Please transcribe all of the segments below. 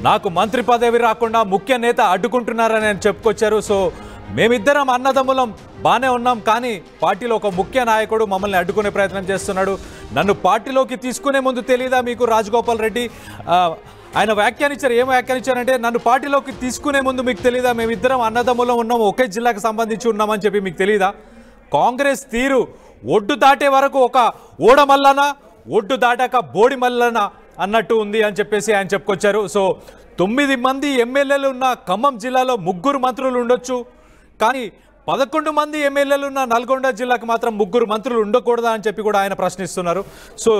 నాకు మంత్రి పదవి రాకుండా ముఖ్య నేత అడ్డుకుంటున్నారని ఆయన చెప్పుకొచ్చారు. సో మేమిద్దరం అన్నదమ్ములం బాగానే ఉన్నాం, కానీ పార్టీలో ఒక ముఖ్య నాయకుడు మమ్మల్ని అడ్డుకునే ప్రయత్నం చేస్తున్నాడు. నన్ను పార్టీలోకి తీసుకునే ముందు తెలీదా మీకు రాజగోపాల్ రెడ్డి? ఆయన వ్యాఖ్యానించారు. ఏం వ్యాఖ్యానించారంటే, నన్ను పార్టీలోకి తీసుకునే ముందు మీకు తెలీదా మేమిద్దరం అన్నదమ్ములం ఉన్నాము, ఒకే జిల్లాకు సంబంధించి ఉన్నామని చెప్పి మీకు తెలీదా? కాంగ్రెస్ తీరు ఒడ్డు దాటే వరకు ఒక ఓడమల్లన, ఒడ్డు దాటాక బోడి మల్లన అన్నట్టు ఉంది అని చెప్పేసి ఆయన చెప్పుకొచ్చారు. సో 9 మంది ఎమ్మెల్యేలు ఉన్న ఖమ్మం జిల్లాలో 3 మంత్రులు ఉండొచ్చు, కానీ 11 మంది ఎమ్మెల్యేలు ఉన్న నల్గొండ జిల్లాకు మాత్రం 3 మంత్రులు ఉండకూడదా అని చెప్పి కూడా ఆయన ప్రశ్నిస్తున్నారు. సో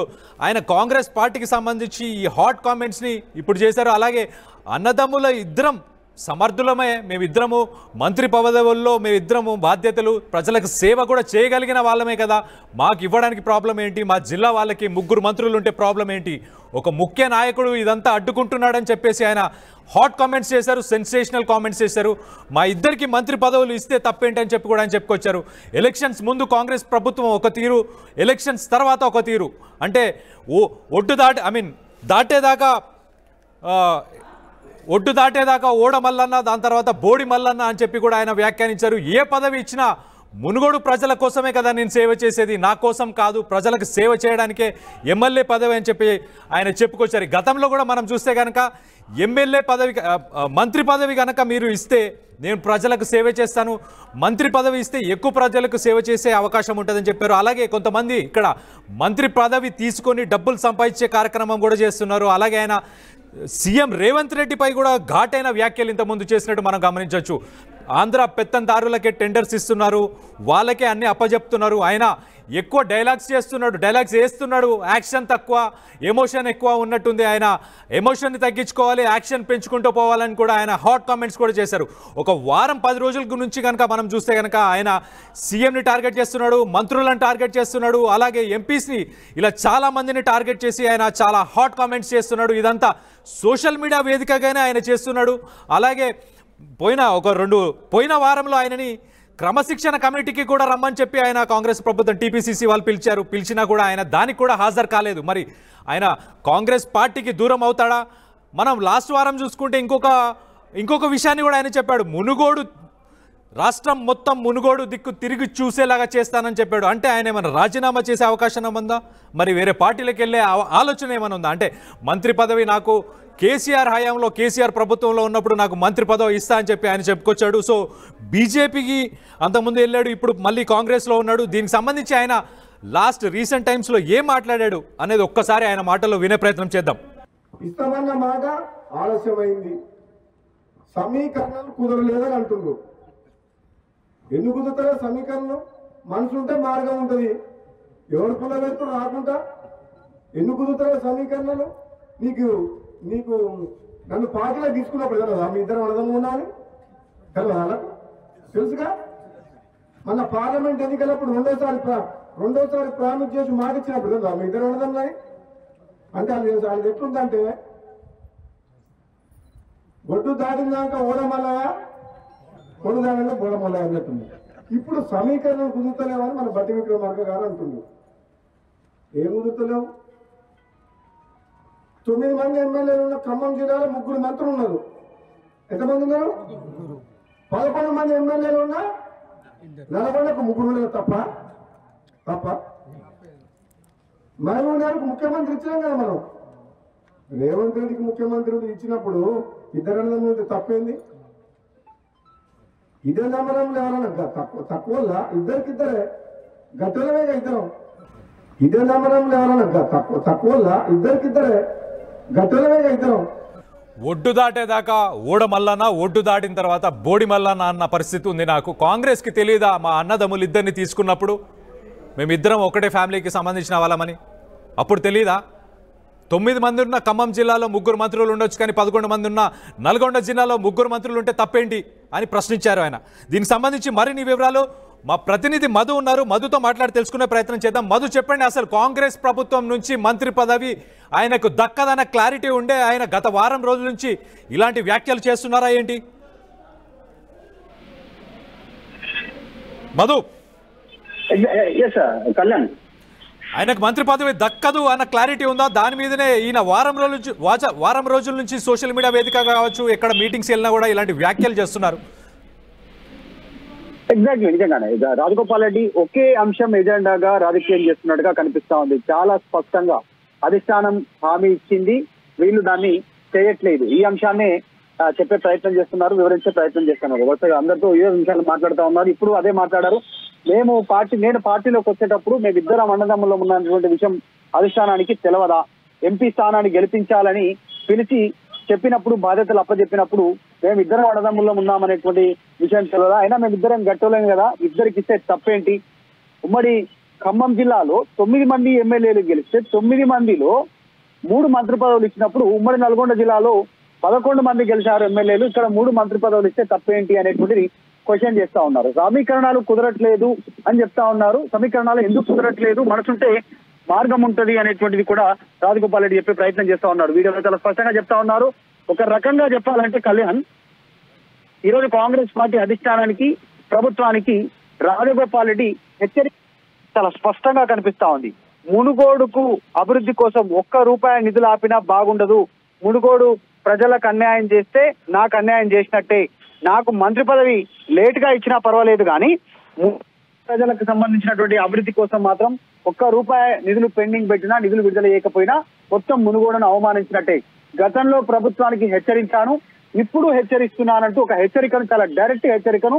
ఆయన కాంగ్రెస్ పార్టీకి సంబంధించి ఈ హాట్ కామెంట్స్ని ఇప్పుడు చేశారు. అలాగే అన్నదమ్ముల ఇద్దరం సమర్థులమే, మేమిద్దరము మంత్రి పదవుల్లో మేమిద్దరము బాధ్యతలు ప్రజలకు సేవ కూడా చేయగలిగిన వాళ్ళమే కదా, మాకు ఇవ్వడానికి ప్రాబ్లం ఏంటి? మా జిల్లా వాళ్ళకి 3 మంత్రులు ఉంటే ప్రాబ్లం ఏంటి? ఒక ముఖ్య నాయకుడు ఇదంతా అడ్డుకుంటున్నాడని చెప్పేసి ఆయన హాట్ కామెంట్స్ చేశారు, సెన్సేషనల్ కామెంట్స్ చేశారు. మా ఇద్దరికి మంత్రి పదవులు ఇస్తే తప్పేంటని చెప్పి కూడా ఆయన చెప్పుకొచ్చారు. ఎలక్షన్స్ ముందు కాంగ్రెస్ ప్రభుత్వం ఒక తీరు, ఎలక్షన్స్ తర్వాత ఒక తీరు. అంటే ఒడ్డు దాటేదాకా ఓడ మల్లన్న, దాని తర్వాత బోడి మల్లన్న అని చెప్పి కూడా ఆయన వ్యాఖ్యానించారు. ఏ పదవి ఇచ్చినా మునుగోడు ప్రజల కోసమే కదా నేను సేవ చేసేది, నా కోసం కాదు, ప్రజలకు సేవ చేయడానికే ఎమ్మెల్యే పదవి అని చెప్పి ఆయన చెప్పుకొచ్చారు. గతంలో కూడా మనం చూస్తే కనుక ఎమ్మెల్యే పదవి, మంత్రి పదవి కనుక మీరు ఇస్తే నేను ప్రజలకు సేవ చేస్తాను, మంత్రి పదవి ఇస్తే ఎక్కువ ప్రజలకు సేవ చేసే అవకాశం ఉంటుందని చెప్పారు. అలాగే కొంతమంది ఇక్కడ మంత్రి పదవి తీసుకొని డబ్బులు సంపాదించే కార్యక్రమం కూడా చేస్తున్నారు. అలాగే ఆయన సీఎం రేవంత్ రెడ్డిపై కూడా ఘాటైన వ్యాఖ్యలు ఇంతకుముందు చేసినట్టు మనం గమనించవచ్చు. ఆంధ్ర పెత్తందారులకే టెండర్స్ ఇస్తున్నారు, వాళ్ళకే అన్ని అప్పజెప్తున్నారు, ఆయన ఎక్కువ డైలాగ్స్ చేస్తున్నాడు, డైలాగ్స్ వేస్తున్నాడు, యాక్షన్ తక్కువ, ఎమోషన్ ఎక్కువ ఉన్నట్టుంది. ఆయన ఎమోషన్ని తగ్గించుకోవాలి, యాక్షన్ పెంచుకుంటూ పోవాలని కూడా ఆయన హాట్ కామెంట్స్ కూడా చేశారు. ఒక వారం 10 రోజుల నుంచి కనుక మనం చూస్తే కనుక ఆయన సీఎంని టార్గెట్ చేస్తున్నాడు, మంత్రులను టార్గెట్ చేస్తున్నాడు, అలాగే ఎంపీస్ని, ఇలా చాలామందిని టార్గెట్ చేసి ఆయన చాలా హాట్ కామెంట్స్ చేస్తున్నాడు. ఇదంతా సోషల్ మీడియా వేదికగానే ఆయన చేస్తున్నాడు. అలాగే పోయిన వారంలో ఆయనని క్రమశిక్షణ కమిటీకి కూడా రమ్మని చెప్పి ఆయన కాంగ్రెస్ ప్రభుత్వం టీపీసీసీ వాళ్ళు పిలిచినా కూడా ఆయన దానికి కూడా హాజరు కాలేదు. మరి ఆయన కాంగ్రెస్ పార్టీకి దూరం అవుతాడా? మనం లాస్ట్ వారం చూసుకుంటే ఇంకొక విషయాన్ని కూడా ఆయన చెప్పాడు. మునుగోడు రాష్ట్రం మొత్తం మునుగోడు దిక్కు తిరిగి చూసేలాగా చేస్తానని చెప్పాడు. అంటే ఆయన ఏమైనా రాజీనామా చేసే అవకాశం ఉందా? మరి వేరే పార్టీలకు వెళ్ళే ఆలోచన ఏమైనా ఉందా? అంటే మంత్రి పదవి నాకు కేసీఆర్ హయాంలో, కేసీఆర్ ప్రభుత్వంలో ఉన్నప్పుడు నాకు మంత్రి పదవి ఇస్తా అని చెప్పి ఆయన చెప్పుకొచ్చాడు. సో బీజేపీకి అంతకుముందు వెళ్ళాడు, ఇప్పుడు మళ్ళీ కాంగ్రెస్లో ఉన్నాడు. దీనికి సంబంధించి ఆయన రీసెంట్ టైమ్స్లో ఏం మాట్లాడాడు అనేది ఒక్కసారి ఆయన మాటల్లో వినే ప్రయత్నం చేద్దాం. ఇస్తామన్న మాట ఆలస్యమైంది, సమీకరణలు కుదరలేదని అంటున్నారు. ఎందుకు కుదురుతారో సమీకరణం? మనసు ఉంటే మార్గం ఉంటుంది, ఎవరు పుల్ల పెడుతున్నారు రాకుండా. ఎందుకు కుదురుతారో సమీకరణలు? నీకు నన్ను పార్టీలో తీసుకున్నప్పుడు కదా మీ ఇద్దరు అర్థం ఉన్నాను కదా, తెలుసుగా. మన పార్లమెంట్ ఎన్నికలప్పుడు రెండోసారి ప్రామిస్ చేసి మాట ఇచ్చినప్పుడు కదా మీ ఇద్దరు అర్థంలాయి. అంటే అది ఎట్లుందంటే, ఒడ్డు దాటినాక ఓడమల్లయా, ఒడ్డు దాటినా బోడమల్లయా అన్నట్టుంది. ఇప్పుడు సమీకరణలు కుదురుతలేవని మన బట్టి విక్రమార్క గారు అంటున్నారు. ఏం కుదురుతలేవు? 9 మంది ఎమ్మెల్యేలు ఉన్న ఖమ్మం జిల్లాలో 3 మంత్రులు ఉన్నారు. ఎంతమంది ఉన్నారు? 11 మంది ఎమ్మెల్యేలు ఉన్నా నల్గొండకు 3 ఉన్నారు. తప్ప మహబూబ్నగర్కు ముఖ్యమంత్రి ఇచ్చినాం కదా మనం. రేవంత్ రెడ్డికి ముఖ్యమంత్రి ఇచ్చినప్పుడు ఇద్దరు తప్పేంది? ఇదే నమ్మడంలో ఎవరన్నా తక్కువ ఇద్దరికిద్దరే గట్టలమేగా ఇద్దరం. ఇదే నమ్మడంలో ఎవరన్నా తక్కువ ఇద్దరికిద్దరే గట్టలమేగా ఇద్దరం. ఒడ్డు దాటేదాకా ఓడ మల్లన్న, ఒడ్డు దాటిన తర్వాత బోడి మల్లన్న అన్న పరిస్థితి ఉంది నాకు. కాంగ్రెస్కి తెలియదా మా అన్నదమ్ములు ఇద్దరిని తీసుకున్నప్పుడు మేమిద్దరం ఒకటే ఫ్యామిలీకి సంబంధించిన వాళ్ళమని? అప్పుడు తెలియదా? 9 మంది ఉన్న ఖమ్మం జిల్లాలో 3 మంత్రులు ఉండొచ్చు, కానీ 11 మంది ఉన్న నల్గొండ జిల్లాలో 3 మంత్రులు ఉంటే తప్పేంటి అని ప్రశ్నించారు ఆయన. దీనికి సంబంధించి మరిన్ని వివరాలు మా ప్రతినిధి మధు ఉన్నారు, మధుతో మాట్లాడి తెలుసుకునే ప్రయత్నం చేద్దాం. మధు, చెప్పండి, అసలు కాంగ్రెస్ ప్రభుత్వం నుంచి మంత్రి పదవి ఆయనకు దక్కదన్న క్లారిటీ ఉండే ఆయన గత వారం రోజుల నుంచి ఇలాంటి వ్యాఖ్యలు చేస్తున్నారా ఏంటి? మధు. కళ్యాణ్, ఆయనకు మంత్రి పదవి దక్కదు అన్న క్లారిటీ ఉందా? దాని మీదనే ఈయన వారం రోజుల నుంచి సోషల్ మీడియా వేదిక కావచ్చు, ఎక్కడ మీటింగ్స్ వెళ్ళినా కూడా ఇలాంటి వ్యాఖ్యలు చేస్తున్నారు. ఎగ్జాక్ట్లీ, నిజంగానే రాజగోపాల్ రెడ్డి ఒకే అంశం ఎజెండాగా రాజకీయం చేస్తున్నట్టుగా కనిపిస్తా ఉంది. చాలా స్పష్టంగా అధిష్టానం హామీ ఇచ్చింది, వీళ్ళు దాన్ని చేయట్లేదు. ఈ అంశాన్ని చెప్పే ప్రయత్నం చేస్తున్నారు, వివరించే ప్రయత్నం చేస్తున్నారు. వరుసగా అందరితో ఏ విషయాలు మాట్లాడుతూ ఉన్నారు. ఇప్పుడు అదే మాట్లాడారు. నేను పార్టీలోకి వచ్చేటప్పుడు మేమిద్దరం అన్నదమ్ములో ఉన్నటువంటి విషయం అధిష్టానానికి తెలవదా? ఎంపీ స్థానాన్ని గెలిపించాలని పిలిచి చెప్పినప్పుడు, బాధ్యతలు అప్పచెప్పినప్పుడు మేమిద్దరం అన్నదమ్ముల్లో ఉన్నామనేటువంటి విషయం తెలవదా? అయినా మేమిద్దరం గట్టలేం కదా, ఇద్దరికి ఇస్తే తప్పేంటి? ఉమ్మడి ఖమ్మం జిల్లాలో 9 మంది ఎమ్మెల్యేలు గెలిస్తే 9 మందిలో 3 మంత్రి పదవులు ఇచ్చినప్పుడు ఉమ్మడి నల్గొండ జిల్లాలో 11 మంది గెలిచారు ఎమ్మెల్యేలు. ఇక్కడ 3 మంత్రి పదవులు ఇస్తే తప్పేంటి అనేటువంటిది క్వశ్చన్ చేస్తా ఉన్నారు. సమీకరణాలు కుదరట్లేదు అని చెప్తా ఉన్నారు. సమీకరణాలు ఎందుకు కుదరట్లేదు, మనసుంటే మార్గం ఉంటది అనేటువంటిది కూడా రాజగోపాల్ రెడ్డి చెప్పే ప్రయత్నం చేస్తా ఉన్నారు. వీడియోలో చాలా స్పష్టంగా చెప్తా ఉన్నారు. ఒక రకంగా చెప్పాలంటే కళ్యాణ్, ఈరోజు కాంగ్రెస్ పార్టీ అధిష్టానానికి, ప్రభుత్వానికి రాజగోపాల్ రెడ్డి హెచ్చరిక చాలా స్పష్టంగా కనిపిస్తా ఉంది. మునుగోడుకు అభివృద్ధి కోసం ₹1 నిధులు ఆపినా బాగుండదు. మునుగోడు ప్రజలకు అన్యాయం చేస్తే నాకు అన్యాయం చేసినట్టే. నాకు మంత్రి పదవి లేట్ గా ఇచ్చినా పర్వాలేదు, కానీ ప్రజలకు సంబంధించినటువంటి అభివృద్ధి కోసం మాత్రం ₹1 నిధులు పెండింగ్ పెట్టినా, నిధులు విడుదల చేయకపోయినా మొత్తం మునుగోడును అవమానించినట్టే. గతంలో ప్రభుత్వానికి హెచ్చరించాను, ఇప్పుడు హెచ్చరిస్తున్నానంటూ ఒక హెచ్చరికను, చాలా డైరెక్ట్ హెచ్చరికను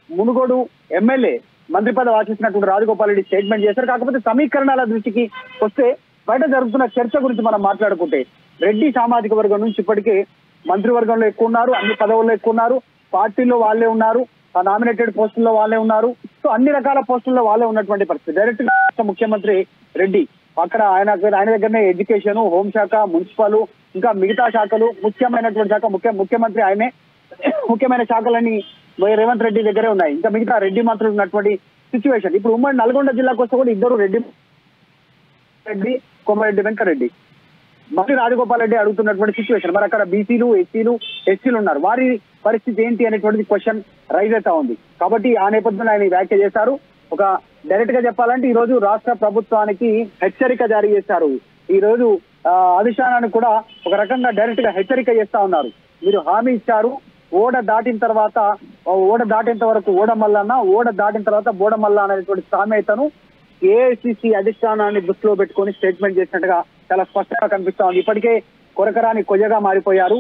మునుగోడు ఎమ్మెల్యే మంత్రి పదవి ఆశిస్తున్నటువంటి రాజగోపాల్ రెడ్డి స్టేట్మెంట్ చేశారు. కాకపోతే సమీకరణాల దృష్టికి వస్తే బయట జరుగుతున్న చర్చ గురించి మనం మాట్లాడుకుంటే, రెడ్డి సామాజిక వర్గం నుంచి ఇప్పటికే మంత్రివర్గంలో ఎక్కువ ఉన్నారు, అన్ని పదవుల్లో ఎక్కువ ఉన్నారు, పార్టీలో వాళ్ళే ఉన్నారు, నామినేటెడ్ పోస్టుల్లో వాళ్ళే ఉన్నారు. సో అన్ని రకాల పోస్టుల్లో వాళ్ళే ఉన్నటువంటి పరిస్థితి. డైరెక్ట్ గా ముఖ్యమంత్రి రెడ్డి అక్కడ ఆయన దగ్గరనే ఎడ్యుకేషన్, హోంశాఖ, మున్సిపల్, ఇంకా మిగతా శాఖలు, ముఖ్యమైనటువంటి శాఖ ముఖ్యమంత్రి ఆయనే, ముఖ్యమైన శాఖలన్నీ రేవంత్ రెడ్డి దగ్గరే ఉన్నాయి. ఇంకా మిగతా రెడ్డి మంత్రులు ఉన్నటువంటి సిచ్యువేషన్. ఇప్పుడు ఉమ్మడి నల్గొండ జిల్లాకు వస్తే కూడా ఇద్దరు రెడ్డి, కోమరెడ్డి వెంకరెడ్డి, మళ్ళీ రాజగోపాల్ రెడ్డి అడుగుతున్నటువంటి సిచ్యువేషన్. మరి అక్కడ బీసీలు, ఎస్సీలు ఉన్నారు, వారి పరిస్థితి ఏంటి అనేటువంటిది క్వశ్చన్ రైజ్ అవుతా ఉంది. కాబట్టి ఆ నేపథ్యంలో ఆయన వ్యాఖ్య చేశారు. ఒక డైరెక్ట్ గా చెప్పాలంటే ఈ రోజు రాష్ట్ర ప్రభుత్వానికి హెచ్చరిక జారీ చేశారు. ఈ రోజు అధిష్టానానికి కూడా ఒక రకంగా డైరెక్ట్ గా హెచ్చరిక చేస్తా ఉన్నారు. మీరు హామీ ఇచ్చారు, ఓడ దాటిన వరకు ఓడమల్లన్న, ఓడ దాటిన తర్వాత బోడమల్ల అనేటువంటి సామెతను ఏఐసిసి అధిష్టానాన్ని దృష్టిలో పెట్టుకుని స్టేట్మెంట్ చేసినట్టుగా చాలా స్పష్టంగా కనిపిస్తా ఉంది. ఇప్పటికే కొరకరాని కొయ్యగా మారిపోయారు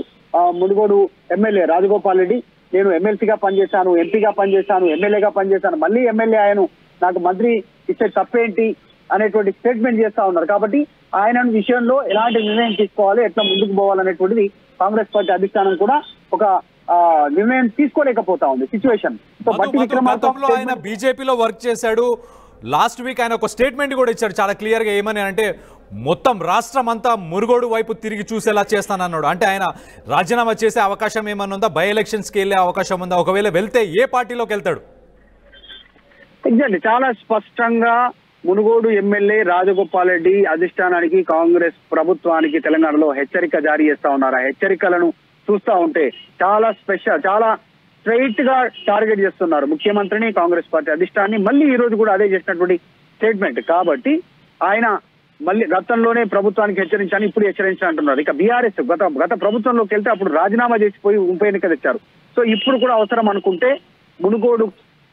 మునుగోడు ఎమ్మెల్యే రాజగోపాల్ రెడ్డి. నేను ఎమ్మెల్సీగా పనిచేశాను, ఎంపీగా పనిచేశాను, ఎమ్మెల్యేగా పనిచేశాను, మళ్ళీ ఎమ్మెల్యే ఆయను, నాకు మంత్రి ఇచ్చే తప్పేంటి అనేటువంటి స్టేట్మెంట్ చేస్తా ఉన్నారు. కాబట్టి ఆయన విషయంలో ఎలాంటి నిర్ణయం తీసుకోవాలి, ఎట్లా ముందుకు పోవాలనేటువంటిది కాంగ్రెస్ పార్టీ అధిష్టానం కూడా ఒక నిర్ణయం తీసుకోలేకపోతా ఉంది సిచ్యువేషన్. సో బట్టి విక్రమార్క ఆయన బీజేపీలో వర్క్ చేశాడు. లాస్ట్ వీక్ ఆయన ఒక స్టేట్మెంట్ కూడా ఇచ్చాడు చాలా క్లియర్ గా. ఏమని అంటే మొత్తం రాష్ట్రం అంతా మునుగోడు వైపు తిరిగి చూసేలా చేస్తానన్నాడు. అంటే ఆయన రాజీనామా చేసే అవకాశం ఏమన్నా ఉందా? బై ఎలక్షన్స్ కి వెళ్ళే అవకాశం ఉందా? ఒకవేళ వెళ్తే ఏ పార్టీలోకి వెళ్తాడు? ఎగ్జాక్ట్లీ, చాలా స్పష్టంగా మునుగోడు ఎమ్మెల్యే రాజగోపాల్ రెడ్డి అధిష్టానానికి, కాంగ్రెస్ ప్రభుత్వానికి తెలంగాణలో హెచ్చరిక జారీ చేస్తా ఉన్నారు. ఆ హెచ్చరికలను చూస్తా ఉంటే చాలా స్పెషల్, చాలా స్ట్రైట్ గా టార్గెట్ చేస్తున్నారు ముఖ్యమంత్రిని, కాంగ్రెస్ పార్టీ అధిష్టానాన్ని. మళ్ళీ ఈ రోజు కూడా అదే చేసినటువంటి స్టేట్మెంట్. కాబట్టి ఆయన మళ్ళీ గతంలోనే ప్రభుత్వానికి హెచ్చరించాను, ఇప్పుడు హెచ్చరించాను అంటున్నారు. ఇక బీఆర్ఎస్ గత ప్రభుత్వంలోకి వెళ్తే అప్పుడు రాజీనామా చేసిపోయి ఉప ఎన్నిక తెచ్చారు. సో ఇప్పుడు కూడా అవసరం అనుకుంటే మునుగోడు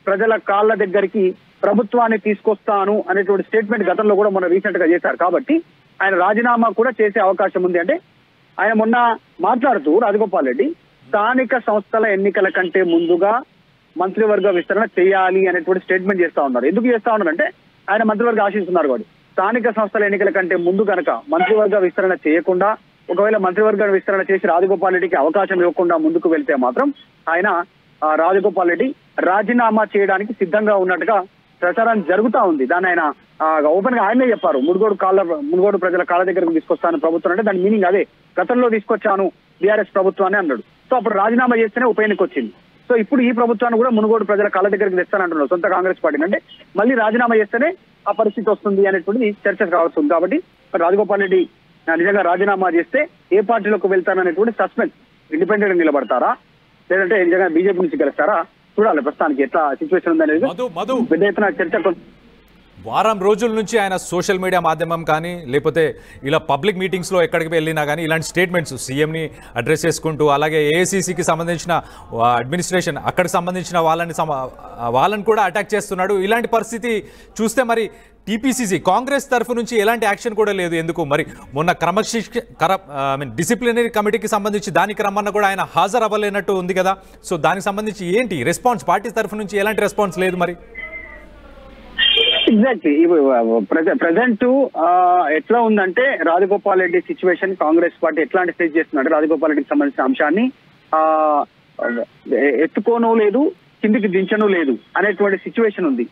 ప్రజల కాళ్ళ దగ్గరికి ప్రభుత్వాన్ని తీసుకొస్తాను అనేటువంటి స్టేట్మెంట్ గతంలో కూడా మొన్న రీసెంట్ గా చేశారు. కాబట్టి ఆయన రాజీనామా కూడా చేసే అవకాశం ఉంది. అంటే ఆయన మొన్న మాట్లాడుతూ రాజగోపాల్ రెడ్డి స్థానిక సంస్థల ఎన్నికల కంటే ముందుగా మంత్రివర్గ విస్తరణ చేయాలి అనేటువంటి స్టేట్మెంట్ చేస్తా ఉన్నారు. ఎందుకు చేస్తా ఉన్నారంటే ఆయన మంత్రివర్గ ఆశిస్తున్నారు కాబట్టి. స్థానిక సంస్థల ఎన్నికల కంటే ముందు కనుక మంత్రివర్గ విస్తరణ చేయకుండా, ఒకవేళ మంత్రివర్గ విస్తరణ చేసి రాజగోపాల్ రెడ్డికి అవకాశం ఇవ్వకుండా ముందుకు వెళ్తే మాత్రం ఆయన రాజగోపాల్ రెడ్డి రాజీనామా చేయడానికి సిద్ధంగా ఉన్నట్టుగా ప్రచారం జరుగుతా ఉంది. దాన్ని ఆయన ఓపెన్ గా ఆయనే చెప్పారు. మునుగోడు ప్రజల కాళ్ళ దగ్గరకు తీసుకొస్తాను ప్రభుత్వం అంటే దాని మీనింగ్ అదే. గతంలో తీసుకొచ్చాను బీఆర్ఎస్ ప్రభుత్వాన్ని అన్నాడు. సో అప్పుడు రాజీనామా చేస్తేనే ఉప ఎన్నిక వచ్చింది. సో ఇప్పుడు ఈ ప్రభుత్వాన్ని కూడా మునుగోడు ప్రజల కాళ్ళ దగ్గరికి తెస్తానంటున్నారు సొంత కాంగ్రెస్ పార్టీ. అంటే మళ్ళీ రాజీనామా చేస్తేనే ఆ పరిస్థితి వస్తుంది అనేటువంటిది చర్చ కావస్తుంది. కాబట్టి రాజగోపాల్ రెడ్డి నిజంగా రాజీనామా చేస్తే ఏ పార్టీలోకి వెళ్తారనేటువంటి సస్పెన్స్. ఇండిపెండెంట్ నిలబడతారా, లేదంటే నిజంగా బీజేపీ నుంచి గెలుస్తారా చూడాలి. ప్రస్తుతానికి ఎట్లా సిచ్యువేషన్ ఉంది అనేది పెద్ద ఎత్తున చర్చ. వారం రోజుల నుంచి ఆయన సోషల్ మీడియా మాధ్యమం కానీ లేకపోతే ఇలా పబ్లిక్ మీటింగ్స్లో ఎక్కడికి వెళ్ళినా కానీ ఇలాంటి స్టేట్మెంట్స్ సీఎంని అడ్రస్ చేసుకుంటూ అలాగే ఏఐసీసీకి సంబంధించిన అడ్మినిస్ట్రేషన్ అక్కడికి సంబంధించిన వాళ్ళని కూడా అటాక్ చేస్తున్నాడు. ఇలాంటి పరిస్థితి చూస్తే మరి టీపీసీసీ కాంగ్రెస్ తరఫు నుంచి ఎలాంటి యాక్షన్ కూడా లేదు. ఎందుకు మరి మొన్న డిసిప్లినరీ కమిటీకి సంబంధించి దానికి రమ్మన్న కూడా ఆయన హాజరు అవ్వలేనట్టు ఉంది కదా. సో దానికి సంబంధించి ఏంటి రెస్పాన్స్? పార్టీ తరఫు నుంచి ఎలాంటి రెస్పాన్స్ లేదు మరి. ఎగ్జాక్ట్లీ ప్రజెంట్ ఎట్లా ఉందంటే రాజగోపాల్ రెడ్డి సిచ్యువేషన్ కాంగ్రెస్ పార్టీ ఎట్లాంటి ఫేస్ చేస్తున్నాడు, రాజగోపాల్ రెడ్డికి సంబంధించిన అంశాన్ని ఎత్తుకోను లేదు, కిందికి దించను లేదు అనేటువంటి సిచ్యువేషన్ ఉంది.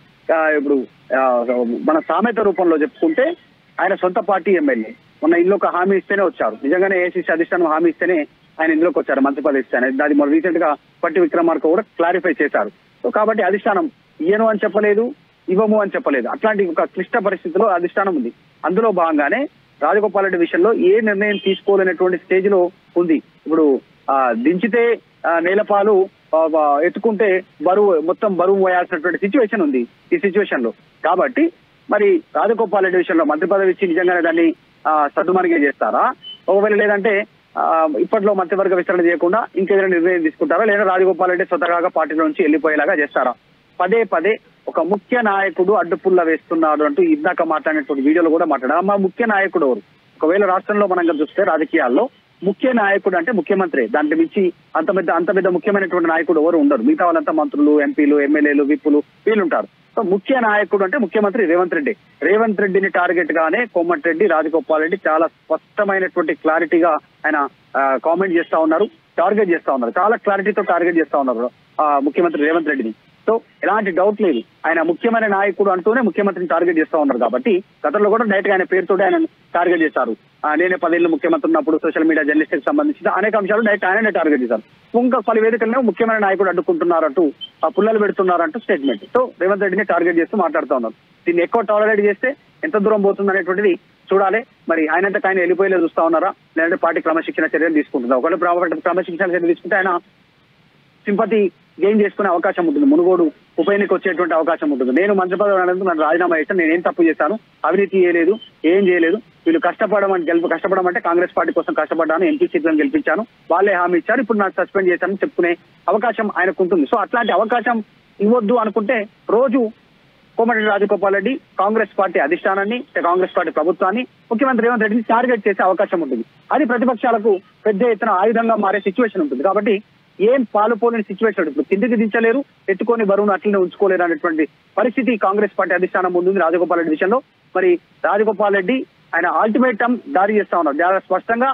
ఇప్పుడు మన సామెత రూపంలో చెప్పుకుంటే ఆయన సొంత పార్టీ ఎమ్మెల్యే మొన్న ఇందులో ఒక హామీ ఇస్తేనే వచ్చారు. నిజంగానే ఏఐసీసీ అధిష్టానం హామీ ఇస్తేనే ఆయన ఇందులోకి వచ్చారు, మంత్రి పదవి ఇస్తే. దాన్ని మొన్న రీసెంట్ గా పట్టి విక్రమార్క కూడా క్లారిఫై చేశారు. సో కాబట్టి అధిష్టానం ఇయ్యను అని చెప్పలేదు, ఇవ్వము అని చెప్పలేదు. అట్లాంటి ఒక క్లిష్ట పరిస్థితిలో అధిష్టానం ఉంది. అందులో భాగంగానే రాజగోపాల్ రెడ్డి విషయంలో ఏ నిర్ణయం తీసుకోలేనటువంటి స్టేజ్ లో ఉంది. ఇప్పుడు దించితే నేలపాలు, ఎత్తుకుంటే మొత్తం బరువు మోయాల్సినటువంటి సిచ్యువేషన్ ఉంది ఈ సిచ్యువేషన్ లో. కాబట్టి మరి రాజగోపాల్ రెడ్డి విషయంలో మంత్రి పదవి ఇచ్చి నిజంగానే దాన్ని సద్దుమణిగే చేస్తారా, ఒకవేళ లేదంటే ఇప్పట్లో మంత్రివర్గ విస్తరణ చేయకుండా ఇంకేదైనా నిర్ణయం తీసుకుంటారా, లేదా రాజగోపాల్ రెడ్డి స్వతహాగా పార్టీలో నుంచి వెళ్ళిపోయేలాగా చేస్తారా? పదే పదే ఒక ముఖ్య నాయకుడు అడ్డుపుల్ల వేస్తున్నాడు అంటూ ఇందాక మాట్లాడినటువంటి వీడియోలో కూడా మాట్లాడారు. మా ముఖ్య నాయకుడు ఎవరు? ఒకవేళ రాష్ట్రంలో మనం చూస్తే రాజకీయాల్లో ముఖ్య నాయకుడు అంటే ముఖ్యమంత్రి, దాంట్లో మించి అంత పెద్ద ముఖ్యమైనటువంటి నాయకుడు ఎవరు ఉండరు. మిగతా వాళ్ళంతా మంత్రులు, ఎంపీలు, ఎమ్మెల్యేలు, విప్పులు వీళ్ళుంటారు. సో ముఖ్య నాయకుడు అంటే ముఖ్యమంత్రి రేవంత్ రెడ్డి. రేవంత్ రెడ్డిని టార్గెట్ గానే కోమటిరెడ్డి, రాజగోపాల్ రెడ్డి చాలా స్పష్టమైనటువంటి క్లారిటీగా ఆయన కామెంట్ చేస్తా ఉన్నారు, టార్గెట్ చేస్తా ఉన్నారు, చాలా క్లారిటీతో టార్గెట్ చేస్తా ఉన్నారు ముఖ్యమంత్రి రేవంత్ రెడ్డిని. సో ఎలాంటి డౌట్ లేదు, ఆయన ముఖ్యమైన నాయకుడు అంటూనే ముఖ్యమంత్రిని టార్గెట్ చేస్తా ఉన్నారు. కాబట్టి గతంలో కూడా డైరెక్ట్ గా ఆయన పేరుతో ఆయన టార్గెట్ చేశారు. నేనే 10 ఏళ్ళు ముఖ్యమంత్రి ఉన్నప్పుడు సోషల్ మీడియా జర్నలిస్ట్ కి సంబంధించిన అనేక అంశాలు డైరెక్ట్ ఆయననే టార్గెట్ చేశారు. ఇంకా పలు వేదికలనే ముఖ్యమైన నాయకుడు అడ్డుకుంటున్నారంటూ పుల్లలు పెడుతున్నారంటూ స్టేట్మెంట్. సో రేవంత్ రెడ్డిని టార్గెట్ చేస్తూ మాట్లాడుతూ ఉన్నారు. దీన్ని ఎక్కువ టాలరేట్ చేస్తే ఎంత దూరం పోతుంది అనేటువంటిది చూడాలి. మరి ఆయనంతకు ఆయన వెళ్ళిపోయేలా చూస్తా ఉన్నారా, లేదంటే పార్టీ క్రమశిక్షణ చర్యలు తీసుకుంటుందా? ఒకవేళ క్రమశిక్షణ చర్యలు తీసుకుంటే ఆయన సింపతి గెయిన్ చేసుకునే అవకాశం ఉంటుంది, మునుగోడు ఉప ఎన్నిక వచ్చేటువంటి అవకాశం ఉంటుంది. నేను మంత్రి పదవి అనేది నన్ను రాజీనామా చేస్తాను, నేను ఏం తప్పు చేశాను, అవినీతి చేయలేదు, ఏం చేయలేదు, వీళ్ళు కష్టపడడం అంటే కాంగ్రెస్ పార్టీ కోసం కష్టపడ్డాను, ఎంపీ సీట్లను గెలిపించాను, వాళ్ళే హామీ ఇచ్చారు, ఇప్పుడు నాకు సస్పెండ్ చేశానని చెప్పుకునే అవకాశం ఆయనకు ఉంటుంది. సో అట్లాంటి అవకాశం ఇవ్వద్దు అనుకుంటే రోజు కోమటిరెడ్డి రాజగోపాల్ రెడ్డి కాంగ్రెస్ పార్టీ అధిష్టానాన్ని, కాంగ్రెస్ పార్టీ ప్రభుత్వాన్ని, ముఖ్యమంత్రి రేవంత్ రెడ్డిని టార్గెట్ చేసే అవకాశం ఉంటుంది. అది ప్రతిపక్షాలకు పెద్ద ఎత్తున ఆయుధంగా మారే సిచ్యువేషన్ ఉంటుంది. కాబట్టి ఏం పాలుపోలేని సిచ్యువేషన్, ఇప్పుడు కిందికి దించలేరు, ఎత్తుకొని బరువును అట్లనే ఉంచుకోలేరు అనేటువంటి పరిస్థితి కాంగ్రెస్ పార్టీ అధిష్టానం ముందుంది రాజగోపాల్ రెడ్డి విషయంలో. మరి రాజగోపాల్ రెడ్డి ఆయన అల్టిమేటం జారీ చేస్తా ఉన్నారు, చాలా స్పష్టంగా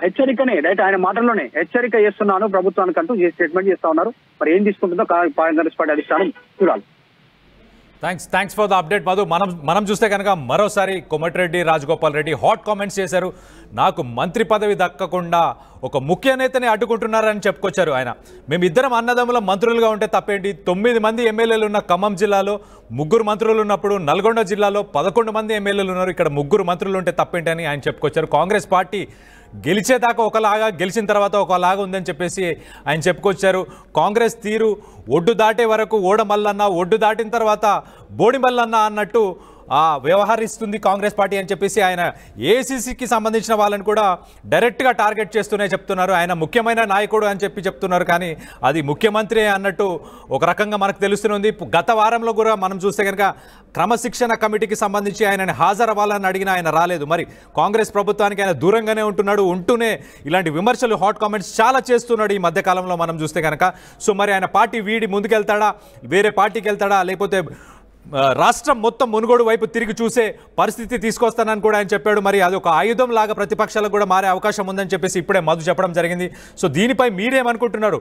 హెచ్చరికనే డైరెక్ట్ ఆయన మాటల్లోనే హెచ్చరిక చేస్తున్నాను ప్రభుత్వానికంటూ స్టేట్మెంట్ చేస్తా ఉన్నారు. మరి ఏం తీసుకుంటుందో కాంగ్రెస్ పార్టీ అధిష్టానం చూడాలి. Thanks for the update Madhu. మనం చూస్తే కనుక మరోసారి కోమటిరెడ్డి రాజగోపాల్ రెడ్డి హాట్ కామెంట్స్ చేశారు. నాకు మంత్రి పదవి దక్కకుండా ఒక ముఖ్య నేతని అడ్డుకుంటున్నారని చెప్పుకొచ్చారు ఆయన. మేమిద్దరం అన్నదమ్ముల మంత్రులుగా ఉంటే తప్పేంటి? 9 మంది ఎమ్మెల్యేలు ఉన్న ఖమ్మం జిల్లాలో 3 మంత్రులు ఉన్నప్పుడు నల్గొండ జిల్లాలో 11 మంది ఎమ్మెల్యేలు ఉన్నారు, ఇక్కడ 3 మంత్రులు ఉంటే తప్పేంటి అని ఆయన చెప్పుకొచ్చారు. కాంగ్రెస్ పార్టీ గెలిచేదాకా ఒకలాగా, గెలిచిన తర్వాత ఒకలాగా ఉందని చెప్పేసి ఆయన చెప్పుకొచ్చారు. కాంగ్రెస్ తీరు ఒడ్డు దాటే వరకు ఓడమల్లన్న, ఒడ్డు దాటిన తర్వాత బోడిమల్లన్న అన్నట్టు వ్యవహరిస్తుంది కాంగ్రెస్ పార్టీ అని చెప్పేసి ఆయన ఏఐసీసీకి సంబంధించిన వాళ్ళని కూడా డైరెక్ట్గా టార్గెట్ చేస్తూనే చెప్తున్నారు. ఆయన ముఖ్యమైన నాయకుడు అని చెప్తున్నారు, కానీ అది ముఖ్యమంత్రి అన్నట్టు ఒక రకంగా మనకు తెలుస్తుంది. గత వారంలో కూడా మనం చూస్తే కనుక క్రమశిక్షణ కమిటీకి సంబంధించి ఆయనని హాజరవ్వాలని అడిగిన ఆయన రాలేదు. మరి కాంగ్రెస్ ప్రభుత్వానికి ఆయన దూరంగానే ఉంటూనే ఇలాంటి విమర్శలు, హాట్ కామెంట్స్ చాలా చేస్తున్నాడు ఈ మధ్యకాలంలో మనం చూస్తే కనుక. సో మరి ఆయన పార్టీ వీడి ముందుకెళ్తాడా, వేరే పార్టీకి వెళ్తాడా, లేకపోతే రాష్ట్రం మొత్తం మునుగోడు వైపు తిరిగి చూసే పరిస్థితి తీసుకొస్తానని కూడా ఆయన చెప్పాడు. మరి అది ఒక ఆయుధం లాగా ప్రతిపక్షాలకు కూడా మారే అవకాశం ఉందని చెప్పేసి ఇప్పుడే మధు చెప్పడం జరిగింది. సో దీనిపై మీరేమనుకుంటున్నారు?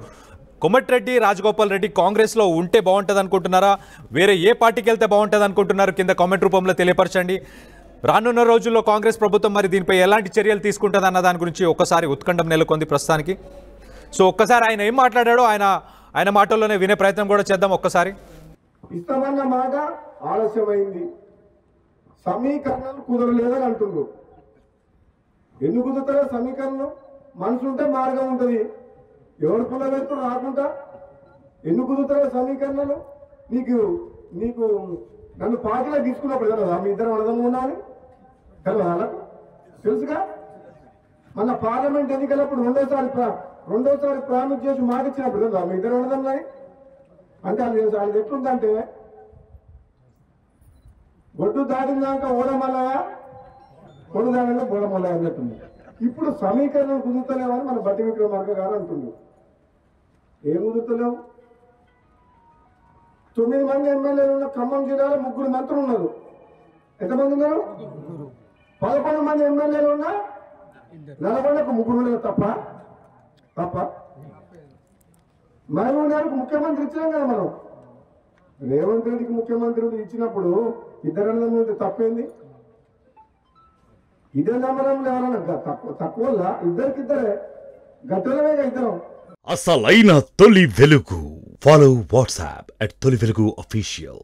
కోమటిరెడ్డి రాజగోపాల్ రెడ్డి కాంగ్రెస్లో ఉంటే బాగుంటుంది అనుకుంటున్నారా, వేరే ఏ పార్టీకి వెళ్తే బాగుంటుంది అనుకుంటున్నారు? కింద కామెంట్ రూపంలో తెలియపరచండి. రానున్న రోజుల్లో కాంగ్రెస్ ప్రభుత్వం మరి దీనిపై ఎలాంటి చర్యలు తీసుకుంటుంది అన్న దాని గురించి ఒక్కసారి ఉత్కంఠం నెలకొంది ప్రస్తుతానికి. సో ఒక్కసారి ఆయన ఏం మాట్లాడాడో ఆయన మాటల్లోనే వినే ప్రయత్నం కూడా చేద్దాం ఒక్కసారి. ఇస్తామన్న మాట ఆలస్యమైంది, సమీకరణలు కుదరలేదని అంటున్నారు. ఎందుకు కుదురుతారో సమీకరణం? మనసు ఉంటే మార్గం ఉంటుంది, ఎవరు పుల్లబెడుతూ రాకుండా ఎందుకు కుదురుతారో సమీకరణలు? నీకు నన్ను పార్టీలో తీసుకున్నప్పుడు కదా మీ ఇద్దరు అడదం ఉన్నామని తెలియదు వాళ్ళకు తెలుసుగా. మన పార్లమెంట్ ఎన్నికలప్పుడు రెండోసారి ప్రామిస్ చేసి మాట ఇచ్చినప్పుడు కదా మీ ఇద్దరు అడదన్నాయి. అంటే అది ఎట్లుందంటే ఒడ్డు దాటినాక ఓడమల్లయ పొడు దానిలో బోడమల్లయ అన్నట్టుంది. ఇప్పుడు సమీకరణలు కుదురుతలేవని మన బట్టి విక్రమార్క గారు అంటుండ్రు. ఏం కుదురుతలేవు? 9 మంది ఎమ్మెల్యేలు ఉన్న ఖమ్మం జిల్లాలో 3 మంత్రులు ఉన్నారు. ఎంతమంది ఉన్నారు? 11 మంది ఎమ్మెల్యేలు ఉన్న నల్గొండకు 3 ఉన్నారు. తప్ప మహబూబ్ గారికి ముఖ్యమంత్రి ఇచ్చినాం కదా మనం. రేవంత్ రెడ్డికి ముఖ్యమంత్రి ఇచ్చినప్పుడు ఇద్దరు తప్పేంది? ఇదే నమ్మడం ఎవరన్నా తక్కువ ఇద్దరికిద్దరే గట్టలమే ఇద్దరం. అసలైన తొలి వెలుగు. ఫాలో వాట్సాప్ @తొలి వెలుగు official.